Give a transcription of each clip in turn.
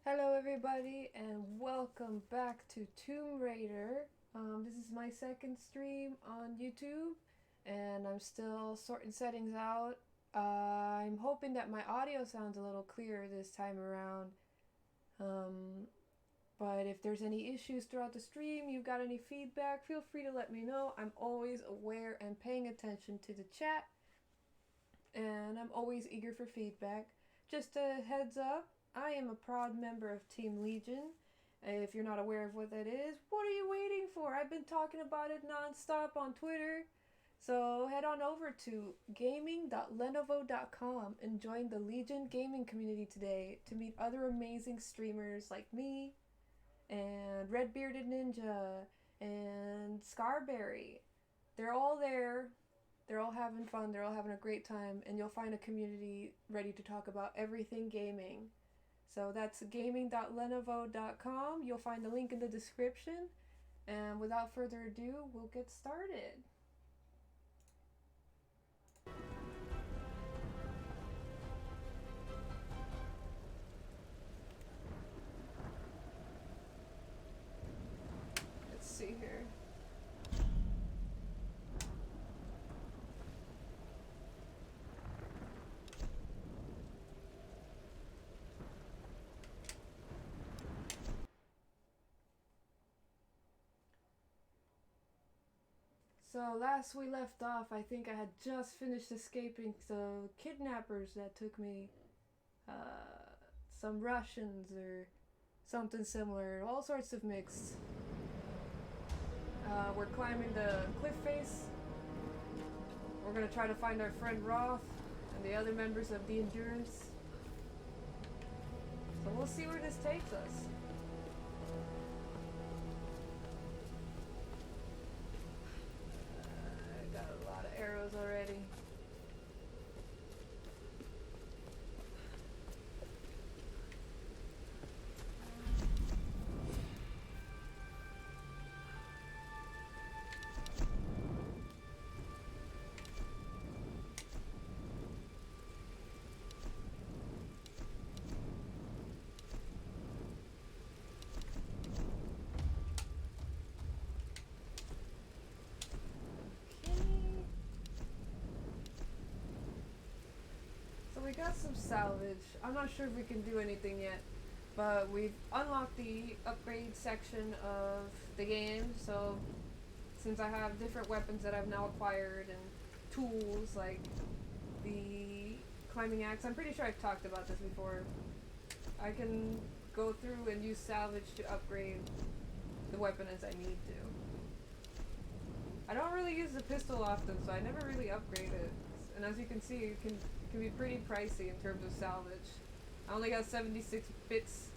Hello everybody and welcome back to Tomb Raider. This is my second stream on YouTube and I'm still sorting settings out. I'm hoping that my audio sounds a little clearer this time around. But if there's any issues throughout the stream, you've got any feedback, feel free to let me know. I'm always aware and paying attention to the chat and I'm always eager for feedback. Just a heads up, I am a proud member of Team Legion. If you're not aware of what that is, what are you waiting for? I've been talking about it non-stop on Twitter. So head on over to gaming.lenovo.com and join the Legion Gaming Community today to meet other amazing streamers like me and Red Bearded Ninja and Scarberry. They're all there. They're all having fun. They're all having a great time. And you'll find a community ready to talk about everything gaming. So that's gaming.lenovo.com. You'll find the link in the description. And without further ado, we'll get started. Let's see here. So last we left off, I think I had just finished escaping the kidnappers that took me, some Russians or something similar, all sorts of mixed. We're climbing the cliff face. We're gonna try to find our friend Roth and the other members of the Endurance. So we'll see where this takes us. Arrows already. We got some salvage. I'm not sure if we can do anything yet, but we've unlocked the upgrade section of the game, so since I have different weapons that I've now acquired and tools like the climbing axe, I'm pretty sure I've talked about this before, I can go through and use salvage to upgrade the weapon as I need to. I don't really use the pistol often, so I never really upgrade it, and as you can see, it can be pretty pricey in terms of salvage. I only got 76 bits.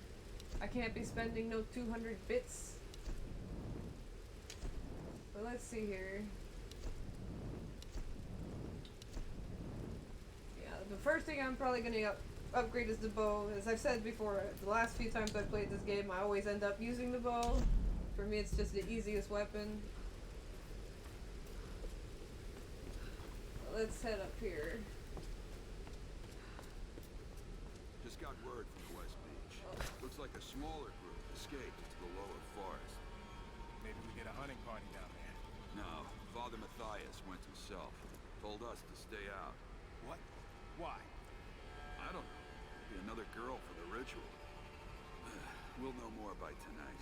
I can't be spending no 200 bits. But let's see here. Yeah, the first thing I'm probably gonna upgrade is the bow. As I've said before, the last few times I've played this game, I always end up using the bow. For me, it's just the easiest weapon. Let's head up here. Just got word from the West Beach. Looks like a smaller group escaped into the lower forest. Maybe we get a hunting party down there. No, Father Matthias went himself. Told us to stay out. What? Why? I don't know. Be another girl for the ritual. We'll know more by tonight.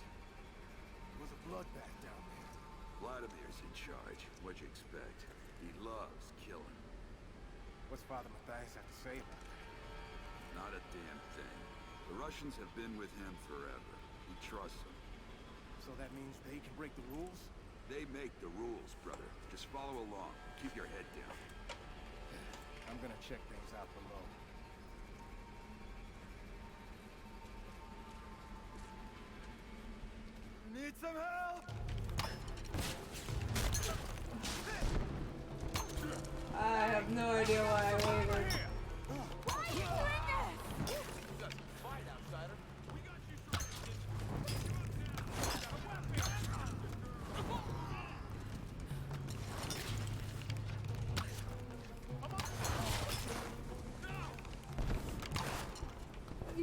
There was a bloodbath down there. Vladimir's in charge. What'd you expect? He loves killing. What's Father Matthias have to say about that? Not a damn thing. The Russians have been with him forever. He trusts them. So that means they can break the rules? They make the rules, brother. Just follow along. Keep your head down. I'm gonna check things out below. Need some help? I have no idea why I wavered. Why are you doing this? Fight, outsider. We got you.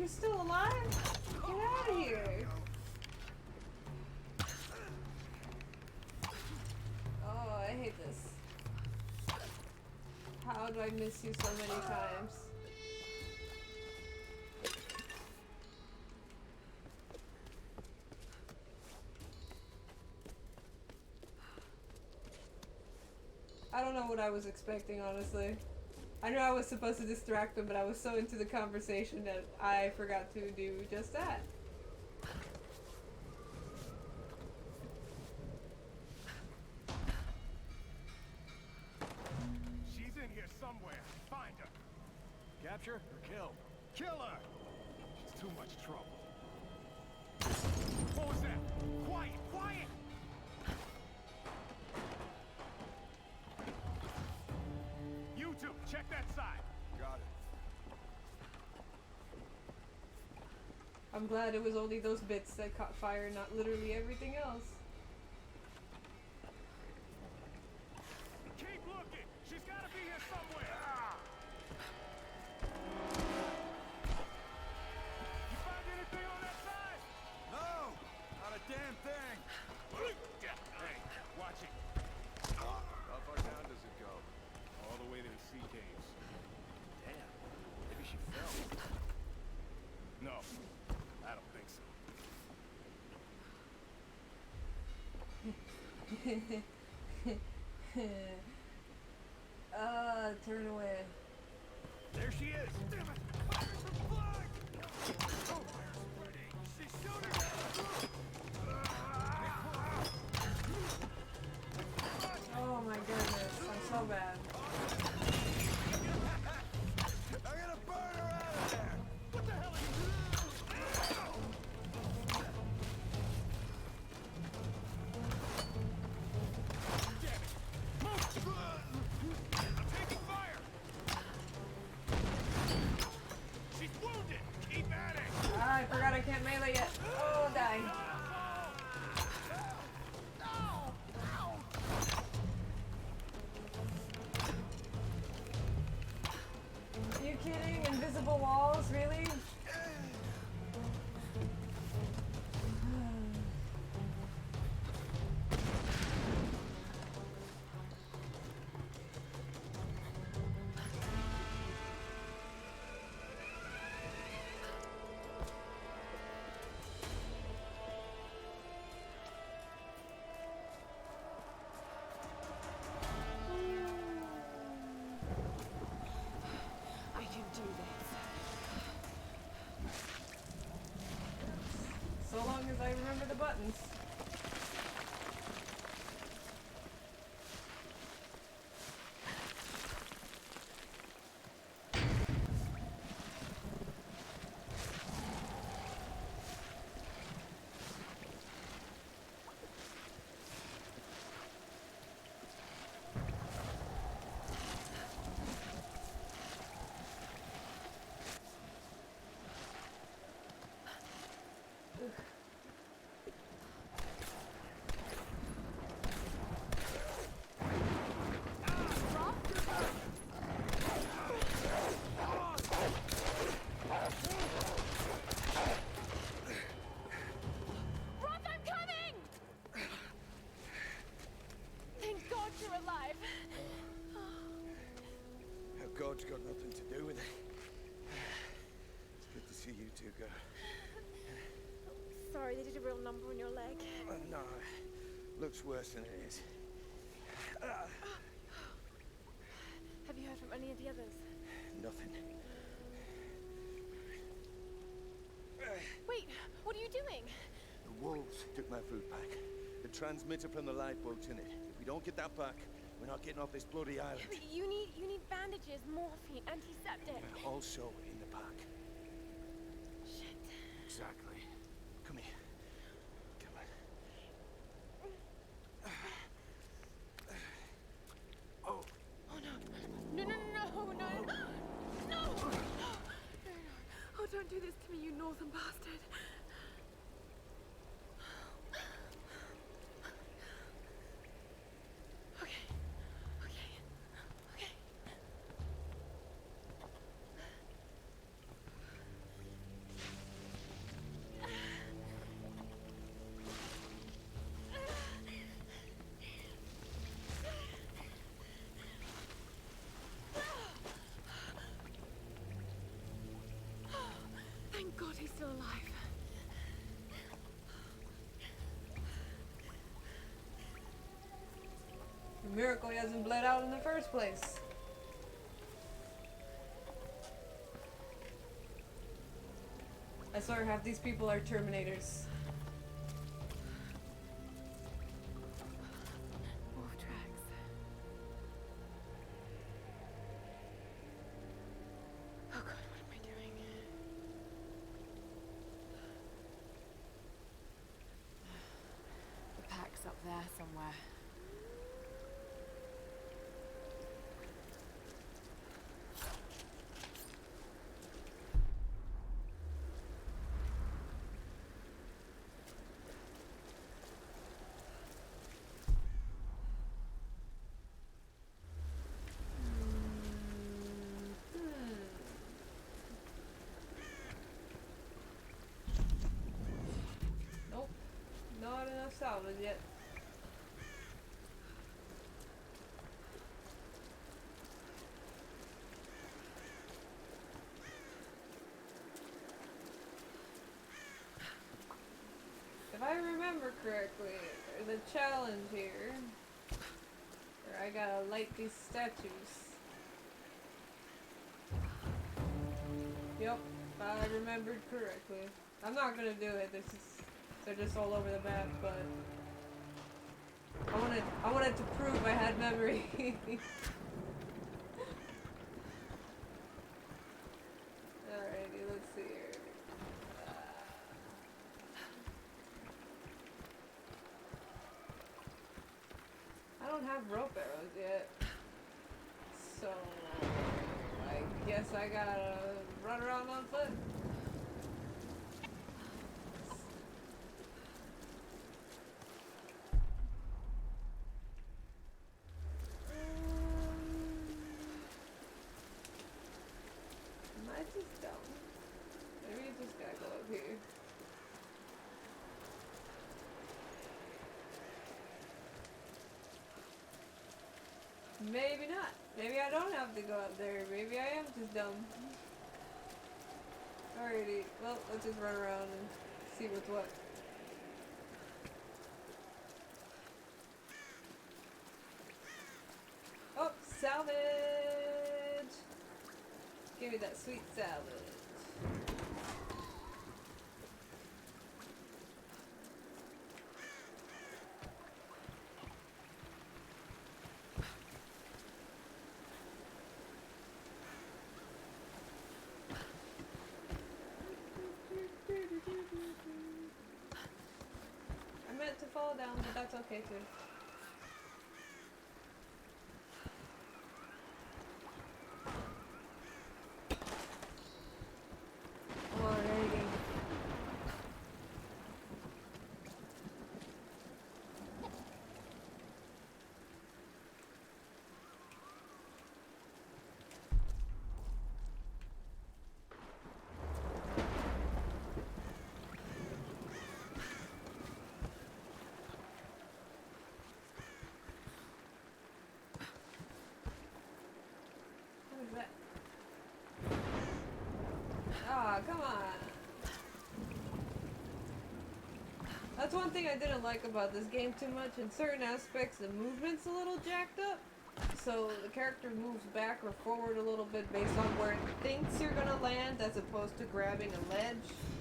You're still alive? Get here? Oh, I hate this. How do I miss you so many times? I don't know what I was expecting, honestly. I knew I was supposed to distract them, but I was so into the conversation that I forgot to do just that. She's in here somewhere. Find her. Capture or kill? Kill her! She's too much trouble. What was that? Quiet! Quiet! You two, check that side. Got it. I'm glad it was only those bits that caught fire, not literally everything else. Keep looking! She's gotta be here somewhere! You find anything on that side? No! Not a damn thing! Hey, watch it. How far down does it go? All the way to the sea caves. Damn. Maybe she fell. No, I don't think so. Turn away. There she is! Damn it! Fire some flag! Oh, fire's spreading! She's shooting! Oh my goodness, I'm so bad. I'm gonna burn her out of there! What the hell are you doing? Damn it! Move! I'm taking fire! She's wounded! Keep at it! Ah, I forgot I can't melee yet. Oh, die. Are you kidding? Invisible walls? Really? I can do this. So long as I remember the buttons. Roth, I'm coming! Thank God you're alive. God's got nothing to do with it. It's good to see you two, girl. Sorry, they did a real number on your leg. No, looks worse than it is. Have you heard from any of the others? Nothing. Wait, what are you doing? The wolves took my food pack. The transmitter from the lifeboat's in it. If we don't get that back, we're not getting off this bloody island. But you need bandages, morphine, antiseptic. Also in the pack. Shit. Exactly. Come here. Come on. Oh. Oh no. No, no, no, no, no. No! No! Oh, don't do this to me, you northern bastard. Okay. Okay. Okay. he hasn't bled out in the first place. I swear half these people are Terminators. Wolf tracks. Oh god, what am I doing? The pack's up there somewhere. Nope. Not enough salvage yet. If I remember correctly, there's a challenge here where I gotta light these statues. Yep, I remembered correctly. I'm not gonna do it. They're just all over the map, but I wanted to prove I had memory. Alrighty, let's see here. I don't have rope arrows yet, so I guess I gotta run around on foot. Am I just dumb? Maybe you just gotta go up here. Maybe not. Maybe I don't have to go up there. Maybe I am just dumb. Alrighty. Well, let's just run around and see what's what. Oh, salvage! Give me that sweet salvage. I meant to fall down, but that's okay too. Alrighty. What is that? Ah, come on. That's one thing I didn't like about this game too much. In certain aspects, the movement's a little jacked up. So the character moves back or forward a little bit based on where it thinks you're gonna land as opposed to grabbing a ledge.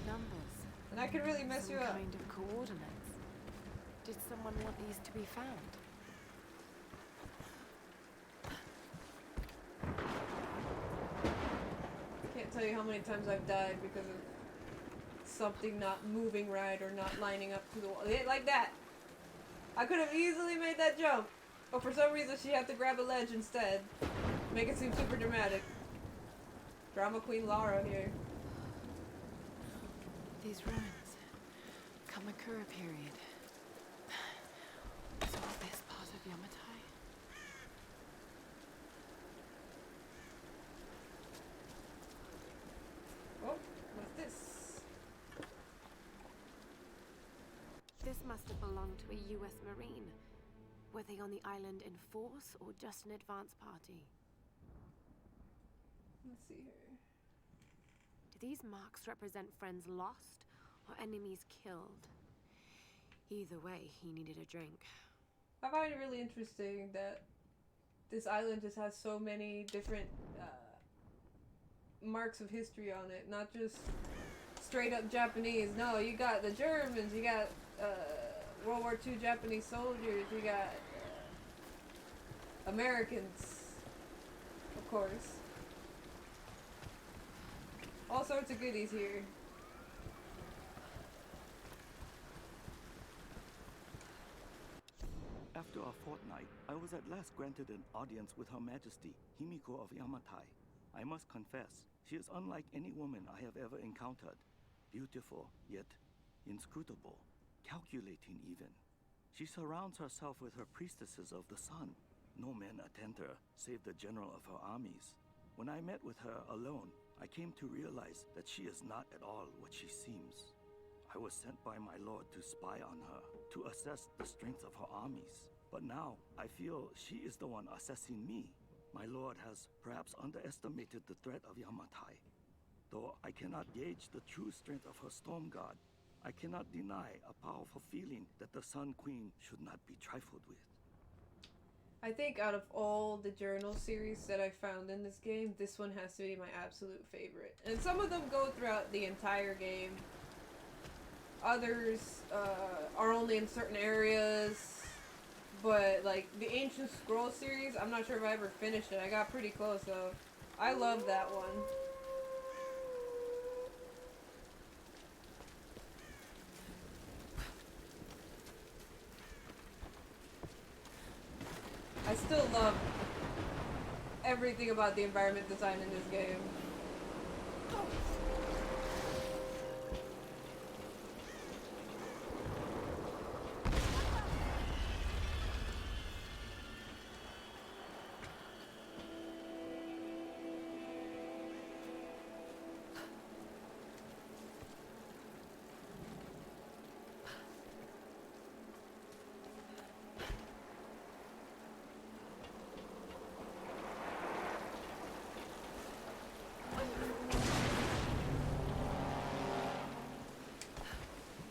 Numbers. And that could really mess you Some up. kind of coordinates. Did someone want these to be found? Can't tell you how many times I've died because of something not moving right or not lining up to the wall. Like that! I could have easily made that jump, but for some reason she had to grab a ledge instead. Make it seem super dramatic. Drama Queen Lara here. These ruins. Kamakura period. Was all this part of Yamatai? Oh, what's this? This must have belonged to a US Marine. Were they on the island in force or just an advance party? Let's see here. Do these marks represent friends lost or enemies killed? Either way, he needed a drink. I find it really interesting that this island just has so many different marks of history on it, not just straight up Japanese. No, you got the Germans, you got World War II Japanese soldiers, you got Americans, of course. All sorts of goodies here. After a fortnight, I was at last granted an audience with Her Majesty, Himiko of Yamatai. I must confess, she is unlike any woman I have ever encountered. Beautiful, yet inscrutable, calculating even. She surrounds herself with her priestesses of the sun. No men attend her, save the general of her armies. When I met with her alone, I came to realize that she is not at all what she seems. I was sent by my lord to spy on her, to assess the strength of her armies. But now, I feel she is the one assessing me. My lord has perhaps underestimated the threat of Yamatai. Though I cannot gauge the true strength of her storm god, I cannot deny a powerful feeling that the Sun Queen should not be trifled with. I think out of all the journal series that I found in this game, this one has to be my absolute favorite. And some of them go throughout the entire game. Others are only in certain areas. But like the Ancient Scroll series, I'm not sure if I ever finished it. I got pretty close though. I love that one. I still love everything about the environment design in this game.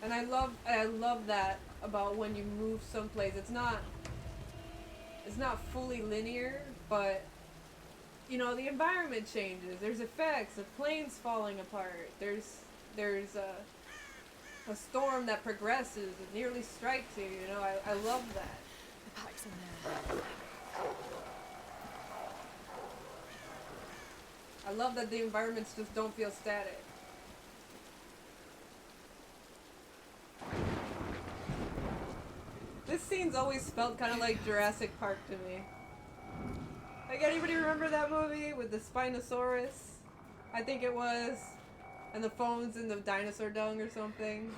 And I love that about when you move someplace. It's not fully linear, but you know, the environment changes. There's effects, the plane's falling apart. There's a storm that progresses, it nearly strikes you, you know. I love that. The pack's in there. I love that the environments just don't feel static. This scene's always felt kind of like Jurassic Park to me. Like, anybody remember that movie with the Spinosaurus? I think it was. And the phones in the dinosaur dung or something.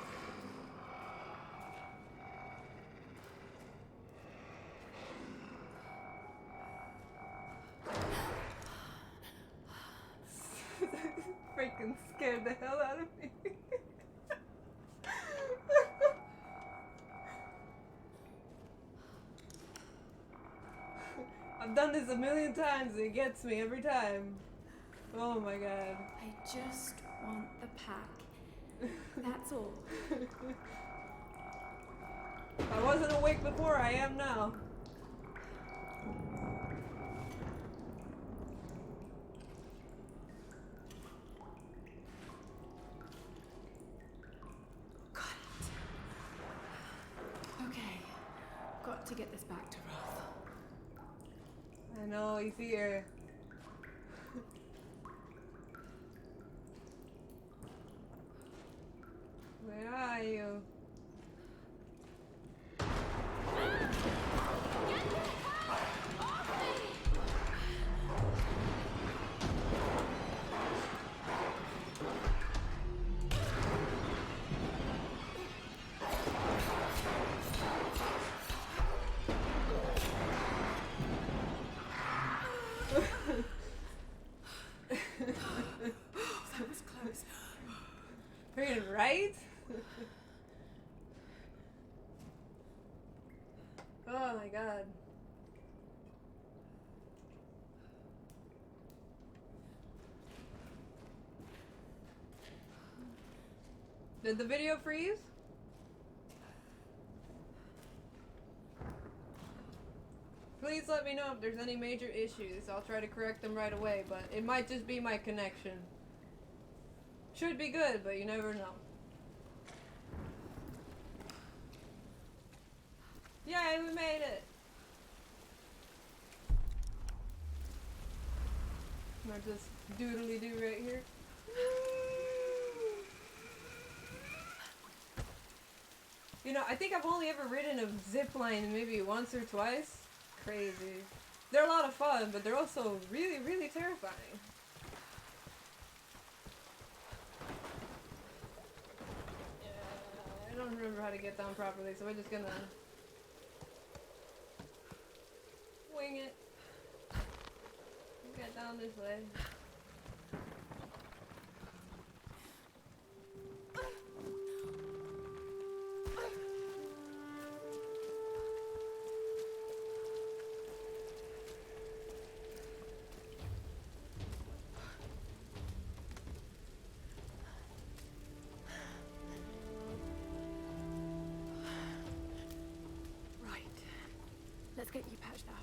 Freaking scared the hell out of me. I've done this a million times and it gets me every time. Oh my god. I just want the pack. That's all. I wasn't awake before, I am now. Got it. Okay. Got to get this back to Roth. I know, he's here. Where are you? That was close. Freaking right? Oh my god. Did the video freeze? Please let me me know if there's any major issues. I'll try to correct them right away, but it might just be my connection. Should be good, but you never know. Yay, we made it! I'll just doodly-doo right here. You know, I think I've only ever ridden a zip line maybe once or twice. Crazy. They're a lot of fun, but they're also really, really terrifying. Yeah, I don't remember how to get down properly, so we're just gonna wing it. Get down this way. Right. Let's get you patched up.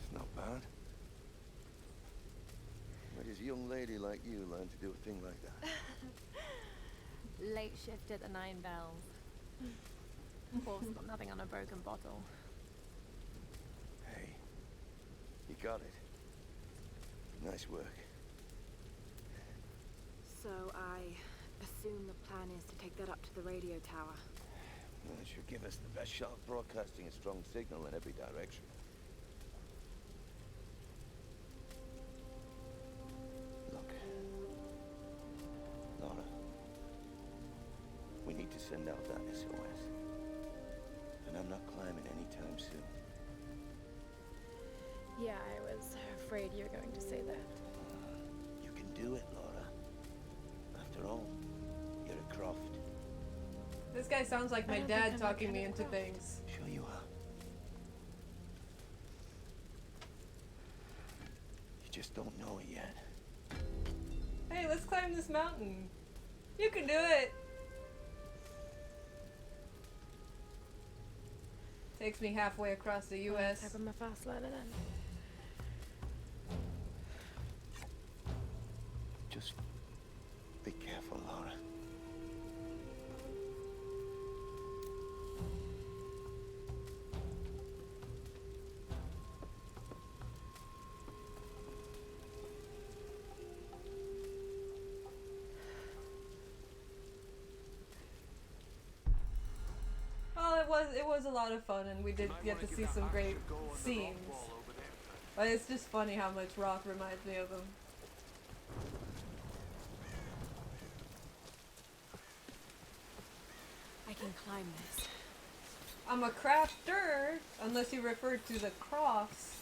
It's not bad. Where does a young lady like you learn to do a thing like that? Late shift at the 9 Bells. Paul's got nothing on a broken bottle. Hey, you got it. Nice work. So I assume the plan is to take that up to the radio tower. Well, it should give us the best shot of broadcasting a strong signal in every direction. Look, Laura, we need to send out that SOS. And I'm not climbing anytime soon. Yeah, I was afraid you were going to say that. You can do it, Laura. After all, you're a Croft. This guy sounds like I my don't dad think I'm that talking kind me of into Croft. things. Sure you are. You just don't know it yet. Hey, let's climb this mountain. You can do it. Takes me halfway across the U.S. Type of my fast learner then. Just be careful, Laura. Well, it was a lot of fun, and we did get to see some great scenes. But it's just funny how much Roth reminds me of him. I can climb this. I'm a crafter, unless you refer to the Crofts.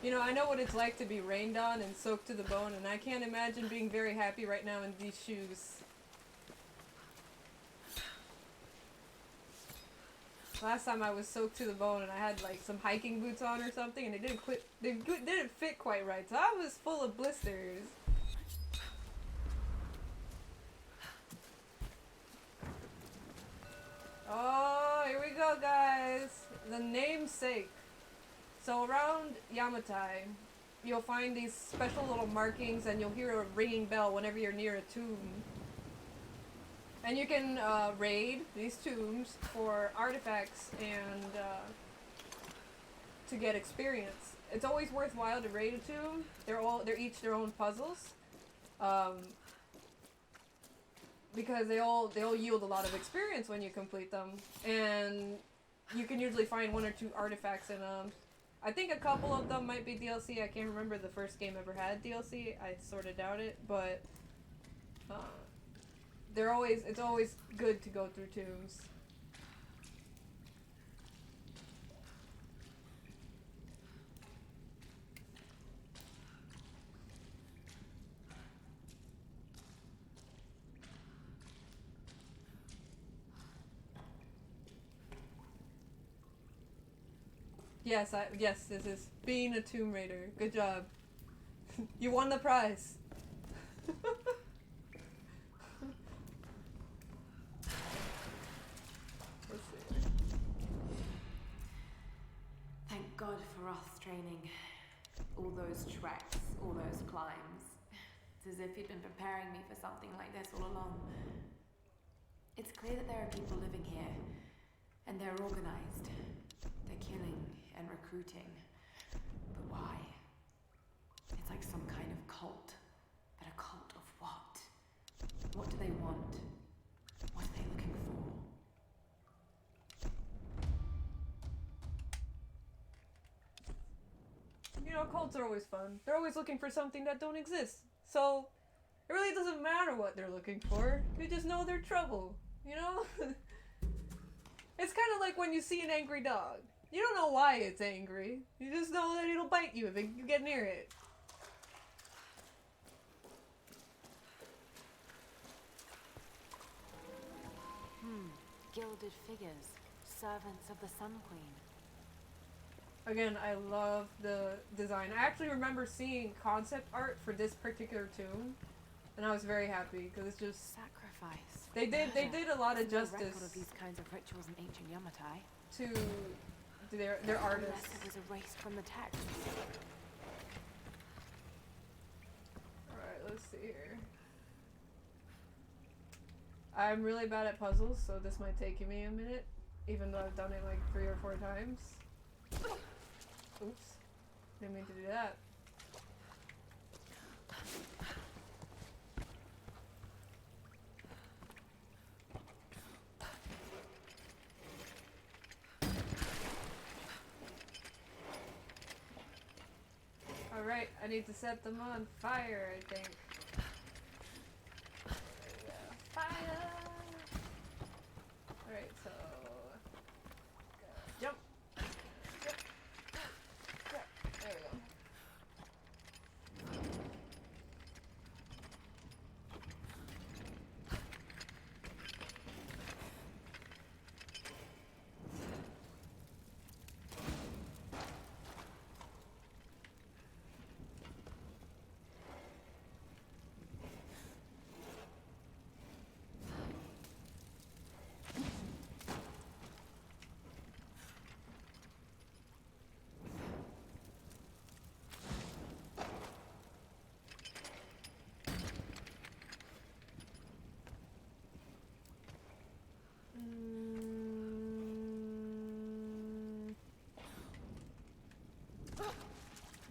You know, I know what it's like to be rained on and soaked to the bone, and I can't imagine being very happy right now in these shoes. Last time I was soaked to the bone and I had like some hiking boots on or something, and they didn't fit quite right, so I was full of blisters. Oh, here we go, guys. The namesake. So around Yamatai, you'll find these special little markings, and you'll hear a ringing bell whenever you're near a tomb. And you can raid these tombs for artifacts and to get experience. It's always worthwhile to raid a tomb. They're each their own puzzles. Because they all yield a lot of experience when you complete them, and you can usually find 1 or 2 artifacts in them. I think a couple of them might be DLC. I can't remember the first game ever had DLC. I sort of doubt it, but it's always good to go through tombs. Yes, this is being a Tomb Raider. Good job. You won the prize. Let's see. Thank God for us training. All those treks, all those climbs. It's as if you'd been preparing me for something like this all along. It's clear that there are people living here, and they're organized. They're killing and recruiting. But why? It's like some kind of cult. But a cult of what? What do they want? What are they looking for? You know, cults are always fun. They're always looking for something that don't exist. So, it really doesn't matter what they're looking for. You just know they're trouble, you know? It's kind of like when you see an angry dog. You don't know why it's angry. You just know that it'll bite you if you get near it. Gilded figures. Servants of the Sun Queen. Again, I love the design. I actually remember seeing concept art for this particular tomb, and I was very happy because it's just Sacrifice. they did a lot of There's no justice record of these kinds of rituals in ancient Yamatai. to their artists. Unless it was erased from the text. Alright, let's see here. I'm really bad at puzzles, so this might take me a minute, even though I've done it like 3 or 4 times. Oops. Didn't mean to do that. Alright, I need to set them on fire, I think. Fire! Alright, so... Jump! Jump! Jump! There we go.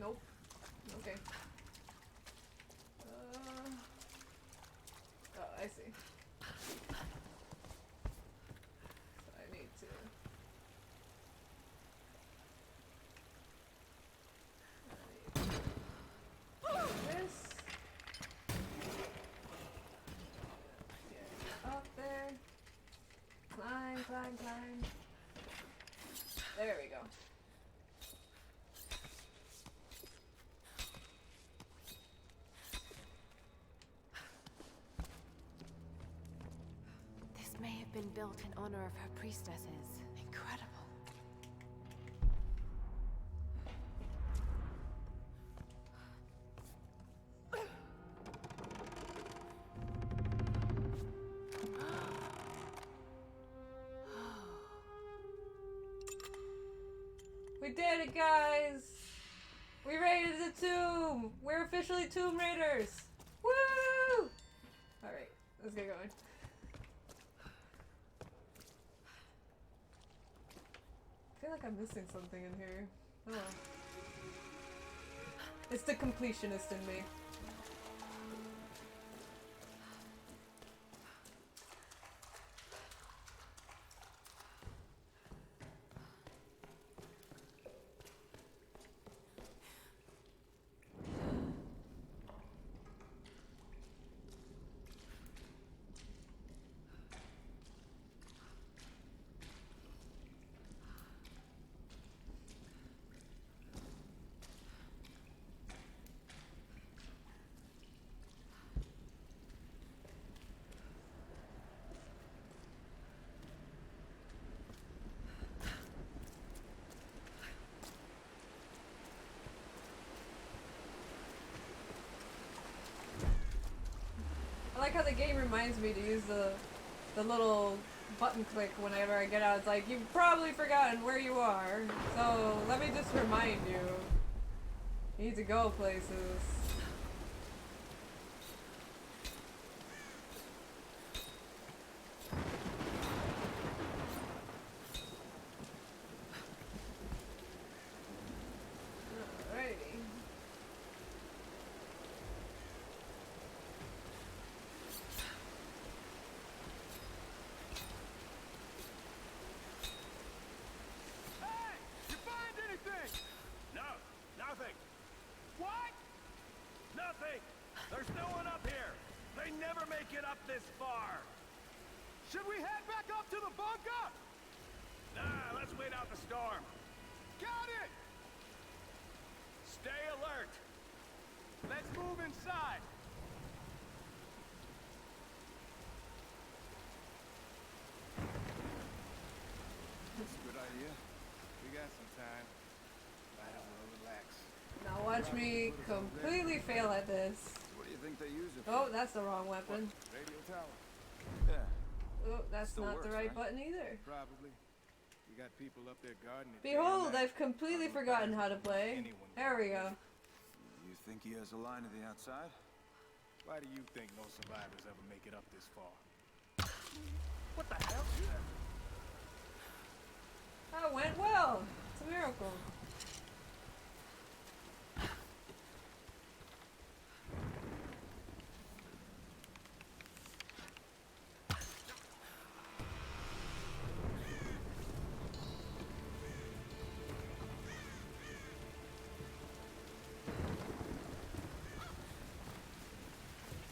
Nope. Okay. Oh, I see. So I need to... this. Get up there. Climb, climb, climb. There we go. This may have been built in honor of her priestesses. Incredible. We did it, guys! We raided the tomb! We're officially Tomb Raiders! Woo! Alright, let's get going. I feel like I'm missing something in here. Oh well. It's the completionist in me. like how the game reminds me to use the little button click whenever I get out. It's like, you've probably forgotten where you are, so let me just remind you. You need to go places. Alrighty. Hey! You find anything? No, nothing. What? Nothing. There's no one up here. They never make it up this far. Should we head back up to the bunker? Nah, let's wait out the storm. Got it! Stay alert. Let's move inside. That's a good idea. We got some time. Might as well relax. Now watch me completely fail at this. What do you think they use it Oh, that's the wrong weapon. Radio tower. Yeah, Oh, that's Still not the works, right right? button either. probably. You got people up there guarding it. Behold, day and I've completely forgotten how to play. There we go. You think he has a line to the outside? Why do you think no survivors ever make it up this far? What the hell? That went well. It's a miracle.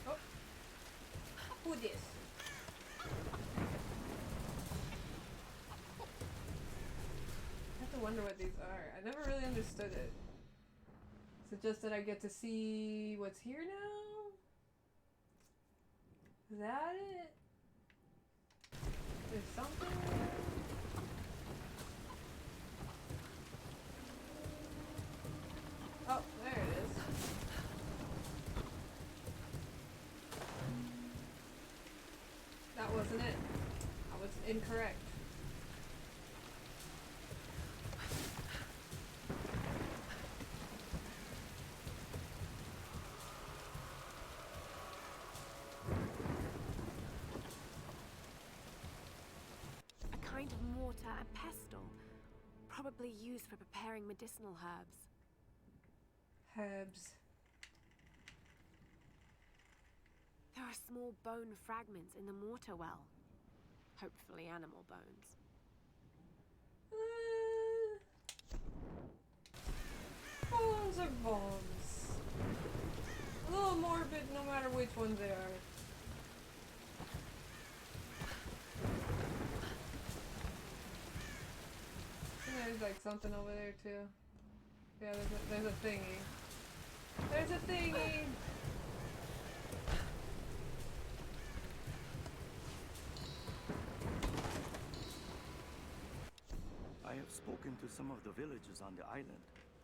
Oh. Who this? I have to wonder what these are. I never really understood it. Is it just that I get to see what's here now? Is that it? There's something? Oh, there it is. That wasn't it. I was incorrect. A kind of mortar and pestle, probably used for preparing medicinal herbs. Herbs. There are small bone fragments in the mortar well. Hopefully animal bones. Bones are bones. A little morbid no matter which ones they are. And there's like something over there too. Yeah, there's a thingy. There's a thingy! I have spoken to some of the villagers on the island.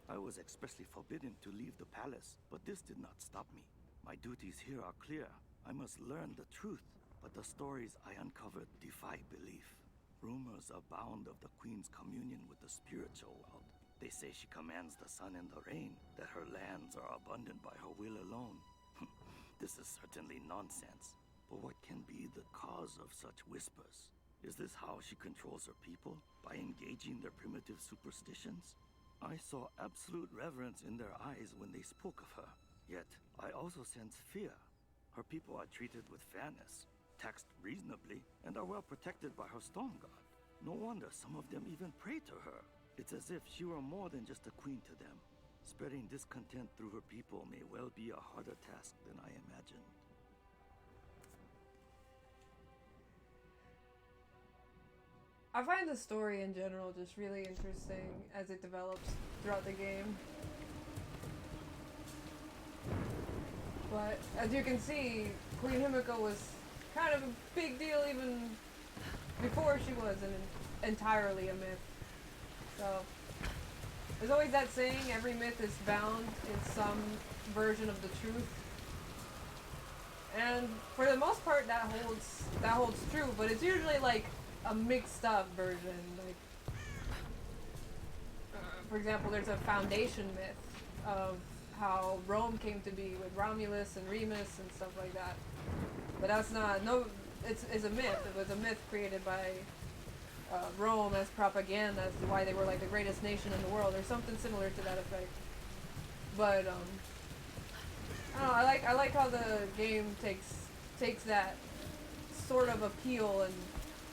I was expressly forbidden to leave the palace, but this did not stop me. My duties here are clear. I must learn the truth, but the stories I uncovered defy belief. Rumors abound of the Queen's communion with the spiritual world. They say she commands the sun and the rain, that her lands are abundant by her will alone. This is certainly nonsense. But what can be the cause of such whispers? Is this how she controls her people? By engaging their primitive superstitions? I saw absolute reverence in their eyes when they spoke of her. Yet, I also sense fear. Her people are treated with fairness, taxed reasonably, and are well protected by her storm god. No wonder some of them even pray to her. It's as if she were more than just a queen to them. Spreading discontent through her people may well be a harder task than I imagined. I find the story in general just really interesting as it develops throughout the game. But as you can see, Queen Himiko was kind of a big deal even before she was entirely a myth. So there's always that saying, every myth is bound in some version of the truth. And for the most part, that holds true. But it's usually like a mixed up version. Like, for example, there's a foundation myth of how Rome came to be with Romulus and Remus and stuff like that. But that's not it's a myth. It was a myth created by Rome as propaganda as to why they were like the greatest nation in the world, or something similar to that effect. But I don't know, I like how the game takes that sort of appeal and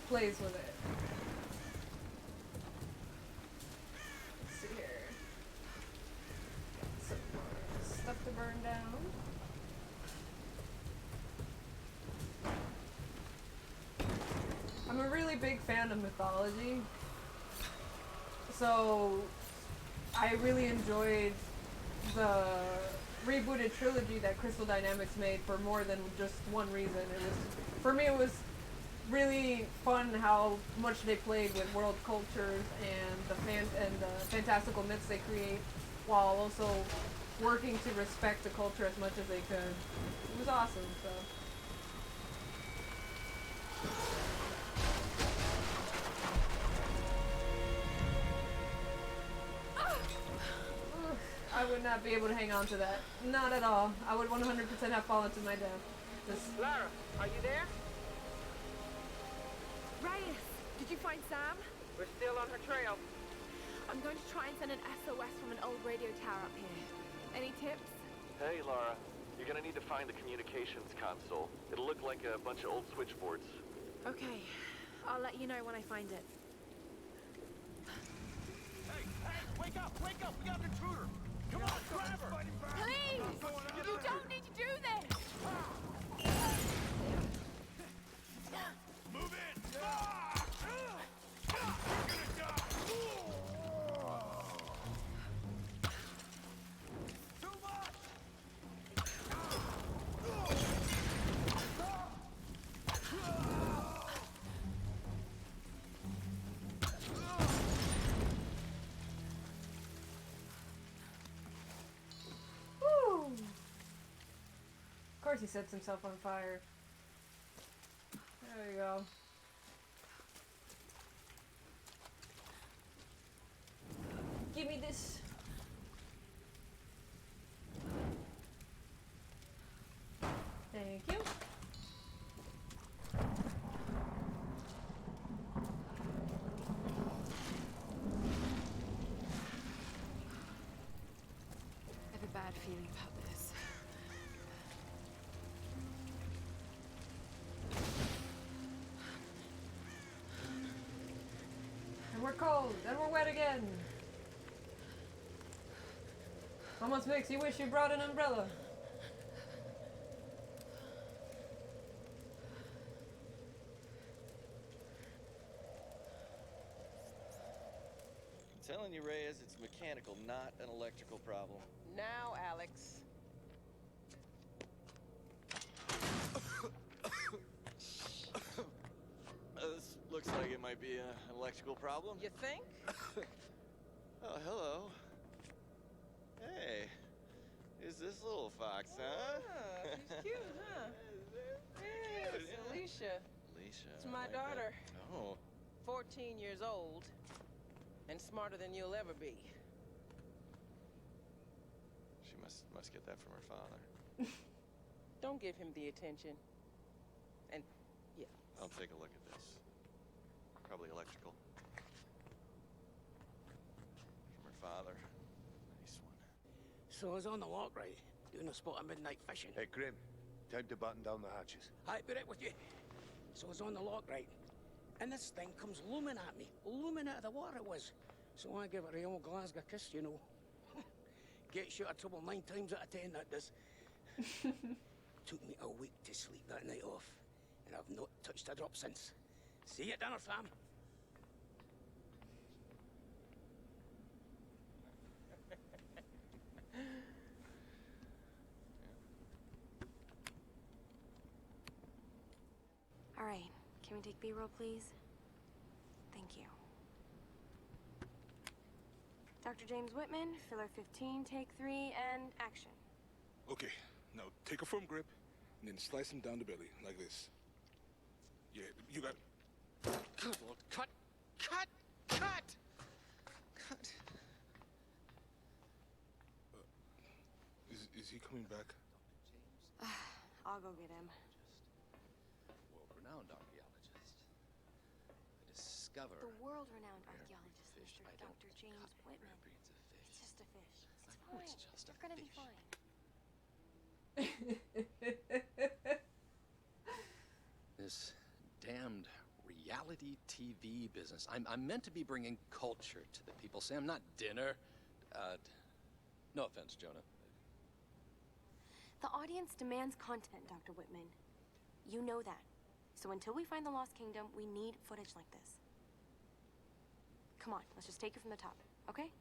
plays with it. Let's see here. Some more stuff to burn down. I'm a really big fan of mythology, so I really enjoyed the rebooted trilogy that Crystal Dynamics made for more than just one reason. For me, it was really fun how much they played with world cultures and the fantastical myths they create, while also working to respect the culture as much as they could. It was awesome. So. I would not be able to hang on to that. Not at all. I would 100% have fallen to my death. Lara, are you there? Reyes, did you find Sam? We're still on her trail. I'm going to try and send an SOS from an old radio tower up here. Any tips? Hey, Lara. You're gonna need to find the communications console. It'll look like a bunch of old switchboards. Okay. I'll let you know when I find it. Hey, wake up, we got an intruder. Come on, grab her. Please! You don't need to do this! Move in. You're gonna die. Too much. Woo! Of course he sets himself on fire. There you go. Give me this. Thank you. I have a bad feeling about this. And we're cold, and we're wet again. Almost makes you wish you brought an umbrella. I'm telling you, Reyes, it's mechanical, not an electrical problem. Now, Alex. This looks like it might be an electrical problem. You think? Oh, hello. Hey, who's this little fox, huh? Ah, she's cute, huh? Yes, Yeah. Alicia. Alicia. It's I my like daughter. that. Oh, 14 years old. And smarter than you'll ever be. she must get that from her father. Don't give him the attention. And, yeah. I'll take a look at this. Probably electrical. From her father. Nice one. So I was on the lock, right? Doing a spot of midnight fishing. Hey, Grim. Time to button down the hatches. I'd be right with you. So I was on the lock, right? And this thing comes looming at me. Looming out of the water it was. So I give it a old Glasgow kiss, you know. Gets you out of trouble 9 times out of 10, that does. Took me a week to sleep that night off. And I've not touched a drop since. See you at dinner, fam. All right. Can we take B-roll, please? Thank you. Dr. James Whitman, filler 15, take 3, and action. Okay, now take a firm grip. and then slice him down the belly, like this. Yeah, you got it. Good Lord, cut! Cut! Cut! Cut! Is he coming back? I'll go get him. World-renowned archaeologist. A discoverer. The world-renowned Rare archaeologist, fish. Mr. I don't Dr. James cut rare Whitman. breeds of fish. It's just a fish. It's I know fine. it's just a You're gonna be fish. fine. This damned reality TV business. I'm meant to be bringing culture to the people, Sam, not dinner. No offense, Jonah. The audience demands content, Dr. Whitman. You know that. So until we find the Lost Kingdom, we need footage like this. Come on, let's just take it from the top, okay?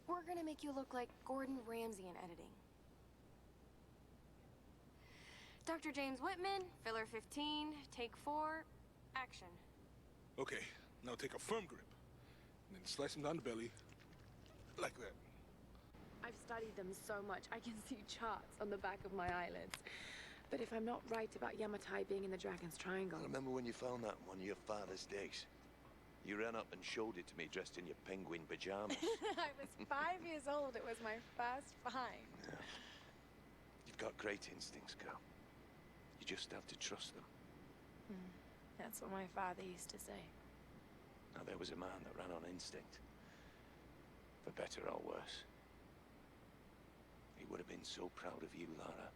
We're gonna make you look like Gordon Ramsay in editing. Dr. James Whitman, filler 15, take 4, action. Okay, now take a firm grip, and then slice him down the belly, like that. I've studied them so much, I can see charts on the back of my eyelids. But if I'm not right about Yamatai being in the Dragon's Triangle... I remember when you found that on one of your father's days. You ran up and showed it to me dressed in your penguin pajamas. I was 5 years old. It was my first find. Yeah. You've got great instincts, girl. You just have to trust them. That's what my father used to say. Now, there was a man that ran on instinct. For better or worse. He would have been so proud of you, Lara.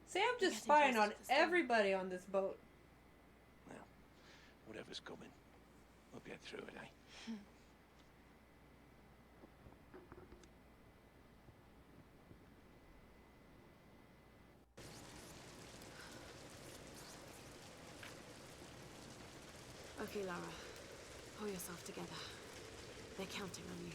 Sam just spying on everybody on this boat. Well, whatever's coming, we'll get through it, eh? Okay, Lara. Pull yourself together. They're counting on you.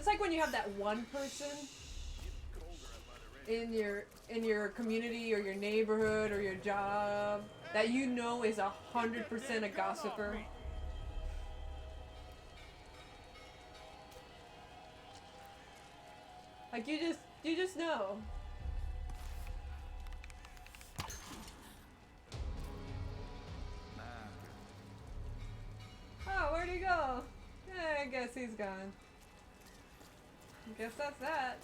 It's like when you have that one person in your community or your neighborhood or your job that you know is 100% a gossiper. Like you just know. Oh, where'd he go? I guess he's gone. I guess that's that.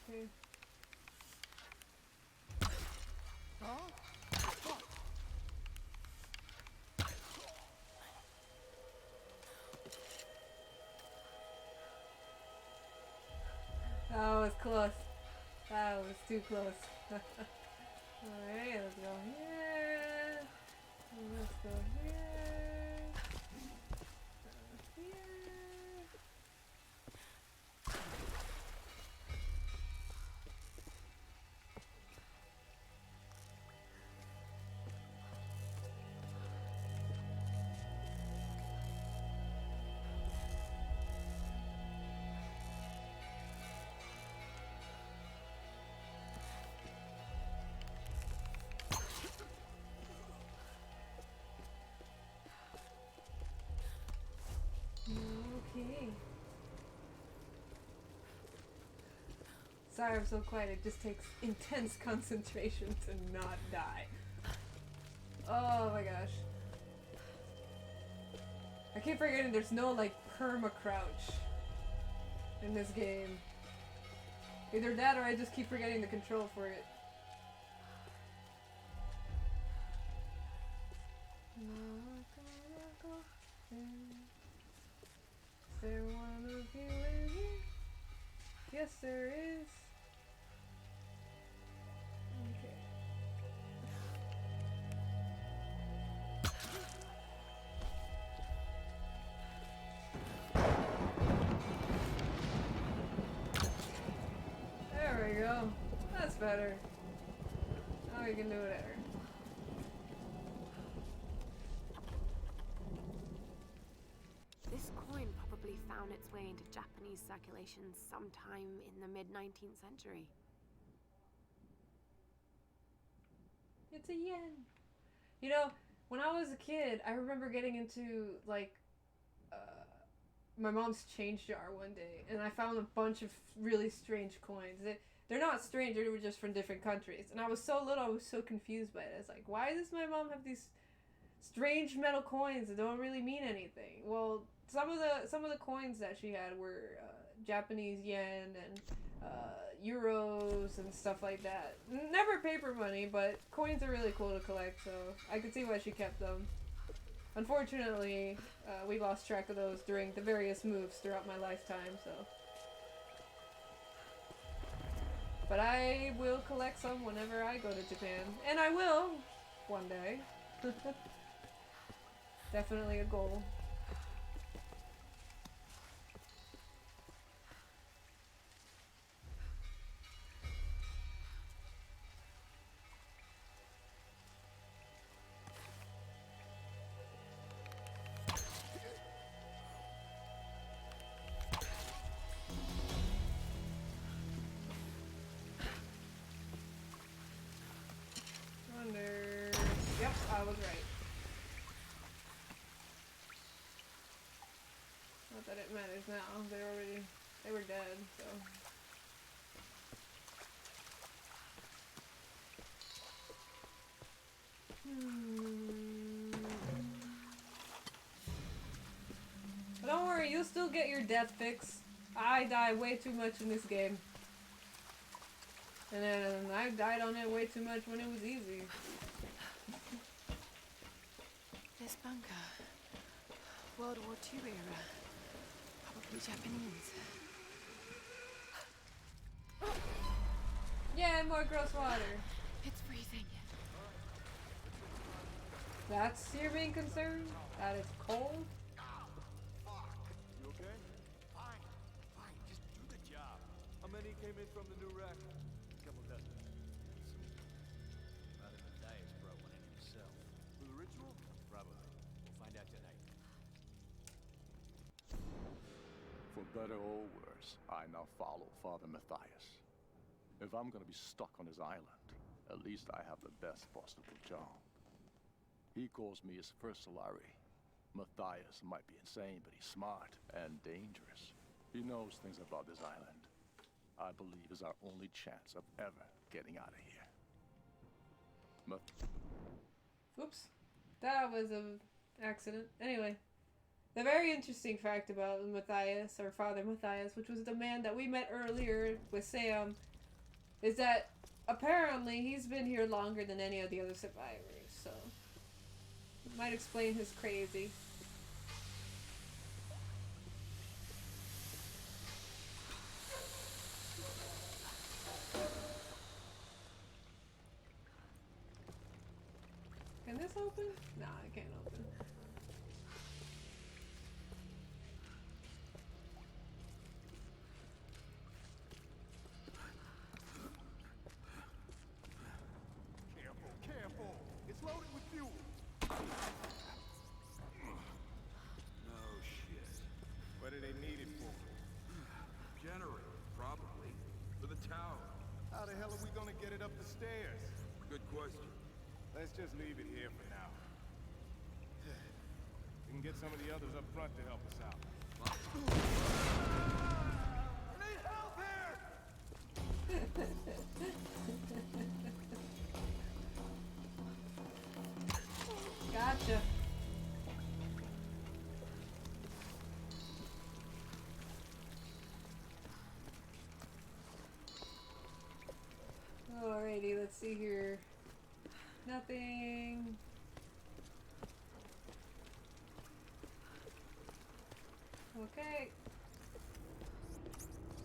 Okay. That was close. That was too close. Alright, let's go here. Let's go here. Here. Okay. Sorry I'm so quiet, it just takes intense concentration to not die. Oh my gosh. I keep forgetting there's no like perma-crouch in this game. Either that or I just keep forgetting the control for it. Is there one of you in here? Yes, there is. Okay. There we go. That's better. Now we can do whatever. This coin probably found its way into Japanese circulation sometime in the mid-19th century. It's a yen. You know, when I was a kid, I remember getting into, like, my mom's change jar one day, and I found a bunch of really strange coins. They're not strange, they were just from different countries. And I was so little, I was so confused by it. I was like, why does my mom have these strange metal coins that don't really mean anything? Well, some of the coins that she had were Japanese yen and euros and stuff like that. Never paper money, but coins are really cool to collect, so I could see why she kept them. Unfortunately, we lost track of those during the various moves throughout my lifetime, so. But I will collect some whenever I go to Japan. And I will, one day. Definitely a goal. Yep, I was right. Not that it matters now. They were dead, so. But don't worry, you'll still get your death fix. I die way too much in this game. And then I died on it way too much when it was easy. This bunker, World War II era, probably Japanese. Yeah, more gross water. It's freezing. That's your main concern? That it's cold? You okay? Fine. Just do the job. How many came in from the new rack? A couple dozen. Rather than Dias brought one in himself. For the ritual? Probably. We'll find out tonight. For better or worse, I now follow Father Matthias. If I'm gonna be stuck on his island, at least I have the best possible job. He calls me his first Solari. Matthias might be insane, but he's smart and dangerous. He knows things about this island. I believe is our only chance of ever getting out of here. Oops. That was an accident. Anyway. The very interesting fact about Matthias, or Father Matthias, which was the man that we met earlier with Sam, is that apparently he's been here longer than any of the other survivors, so it might explain his crazy. Can this open? Nah, it can't open. Careful. It's loaded with fuel. No shit. What do they need it for? Generator, probably. For the tower. How the hell are we gonna get it up the stairs? Good question. Let's just leave it here for now. We can get some of the others up front to help us out. I need help here! Gotcha. Alrighty, let's see here. Nothing. Okay.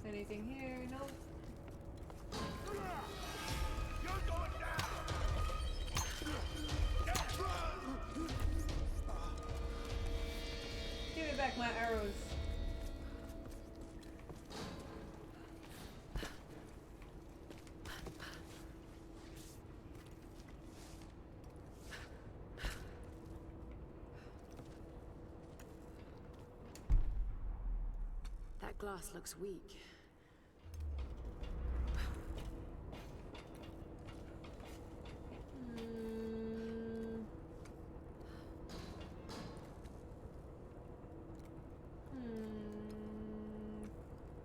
Anything here? Nope. You're going down! Give me back my arrows. That glass looks weak.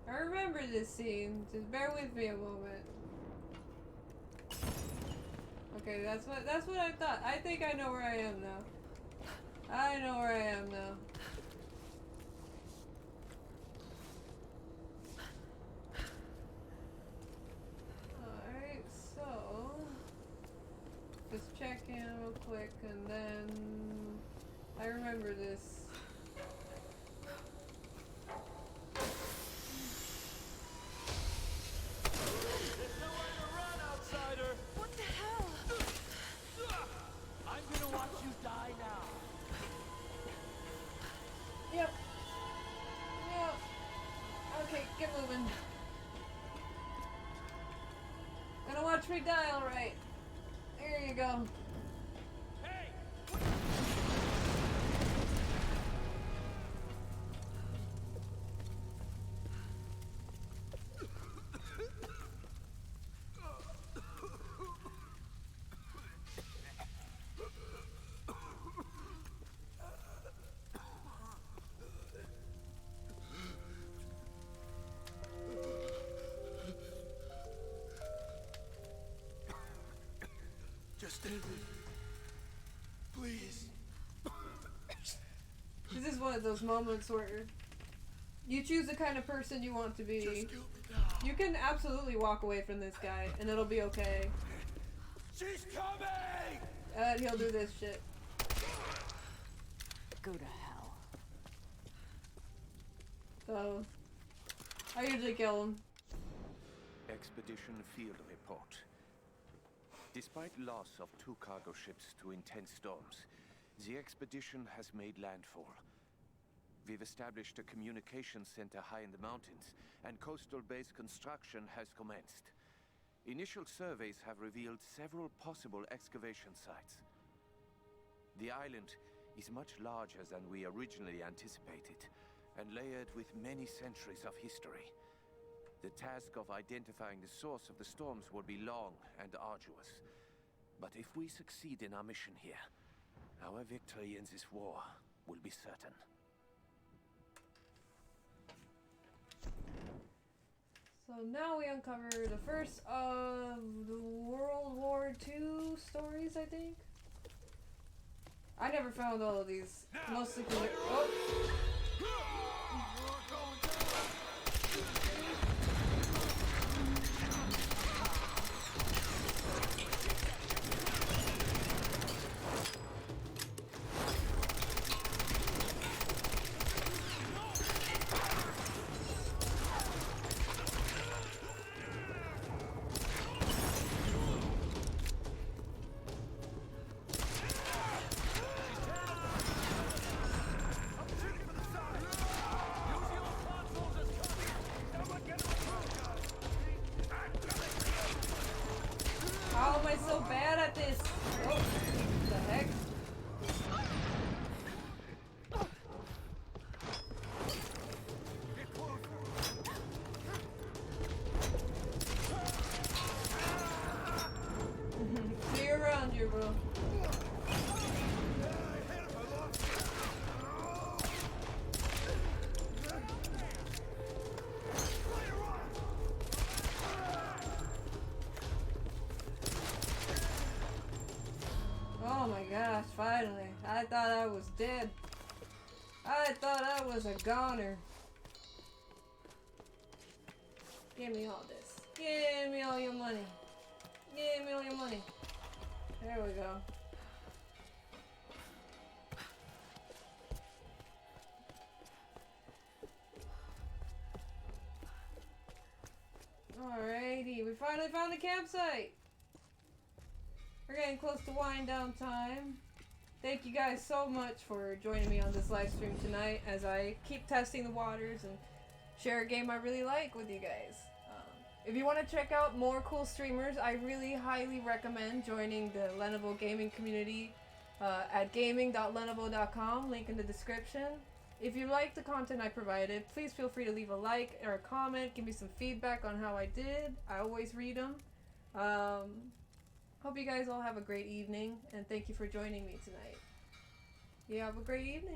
I remember this scene. Just bear with me a moment. Okay, that's what I thought. I think I know where I am now. I know where I am now. Alright, so just check in real quick and then I remember this. Yep. Yep. Okay, get moving. Gonna watch me die, alright. There you go. Hey! Please. This is one of those moments where you choose the kind of person you want to be. Just kill me now. You can absolutely walk away from this guy and it'll be okay. She's coming! And he'll do this shit. Go to hell. So, I usually kill him. Expedition field report. Despite loss of 2 cargo ships to intense storms, the expedition has made landfall. We've established a communications center high in the mountains, and coastal base construction has commenced. Initial surveys have revealed several possible excavation sites. The island is much larger than we originally anticipated, and layered with many centuries of history. The task of identifying the source of the storms will be long and arduous. But if we succeed in our mission here, our victory in this war will be certain. So now we uncover the first of the World War II stories, I think. I never found all of these. Mostly oh. How am I so bad at this? Oh, what the heck? See you around here, bro. Oh my gosh, finally. I thought I was dead. I thought I was a goner. Give me all this. Give me all your money. Give me all your money. There we go. Alrighty, we finally found a campsite. We're getting close to wind down time. Thank you guys so much for joining me on this live stream tonight as I keep testing the waters and share a game I really like with you guys. If you want to check out more cool streamers, I really highly recommend joining the Lenovo Gaming Community at gaming.lenovo.com, link in the description. If you like the content I provided, please feel free to leave a like or a comment. Give me some feedback on how I did. I always read them. Hope you guys all have a great evening, and thank you for joining me tonight. You have a great evening.